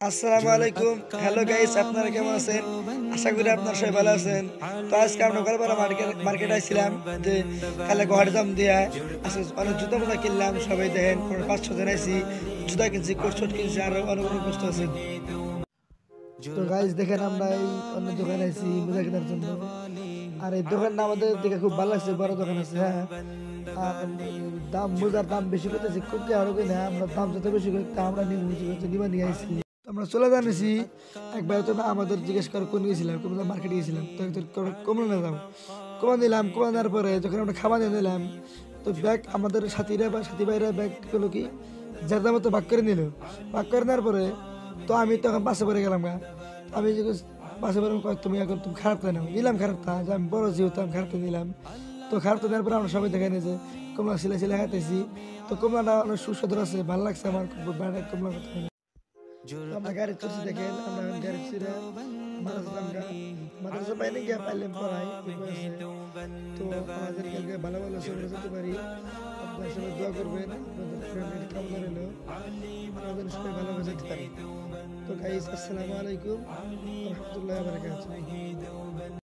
আসসালামু আলাইকুম। Hello guys, আপনারা কেমন আছেন? আশা করি আপনারা সবাই ভালো আছেন। তো আজকে আমরা সকালবেলা মার্কেট আইছিলাম যে কালে ঘর দাম দিয়া আজকে অনেক জুতা মুতা কিনলাম। সবাই দেখেন আমরা 5-6 জন আইছি, জুতা কিনছি, কোট শোট কিনছি, আর অনেক অনেক বস্তু আছে। তো গাইস দেখেন আমরা এই অন্য দোকানে আইছি মোজা কেনার জন্য। আর এই দোকানটা আমাদের দেখে খুব ভালো লাগছে, বড় দোকান আছে। হ্যাঁ, আর দাম মোজার দাম বেশি করতেছে, করতে আরো কিনা আমরা দাম যত বেশি করতে আমরা নিবা নিয়ে আইছি। তো আমরা চলে জানিছি একবার তো না আমাদের জিজ্ঞেস করে কোন গেছিলাম, কোন মার্কেটে গেছিলাম, তো কমলো না দাম, কমা দিলাম। কমা দেওয়ার পরে যখন আমরা খাবার নিয়ে নিলাম, তো ব্যাগ আমাদের সাথী ভাইরা ব্যাগ গুলো কি যার দাম মতো ভাগ করে নিল। ভাগ করে নেওয়ার পরে তো আমি তখন পাশে পড়ে গেলাম গা। আমি যে পাশে পড়ে তুমি এখন তুমি খারাপটা নাও, নিলাম খারাপটা, যে আমি বড় যেহেতু আমি খারাপটা নিলাম। তো খারাপটা নেওয়ার পরে আমরা সবাই দেখে নিয়েছে কমলা সিলাই হাঁটাইছি। তো কমলাটা অনেক সুস্বাদু আছে, ভালো লাগছে আমার খুব। কমলা কথা আমরা গাড়ি চড়ছি, দেখেন আমরা এখন গাড়ি ছিঁড়ে মাদ্রাসা পাইনি গিয়ে পাইলাম পড়াই তো আমাদের কালকে ভালো ভালো চলে যেতে পারি। আপনার সবাই দোয়া করবেন, আপনাদের ফ্রেন্ডের কামনা রইল আমাদের সবাই ভালোভাবে যেতে পারি। তো গাইস, আসসালামু আলাইকুম ওয়া রাহমাতুল্লাহি ওয়া বারাকাতুহু।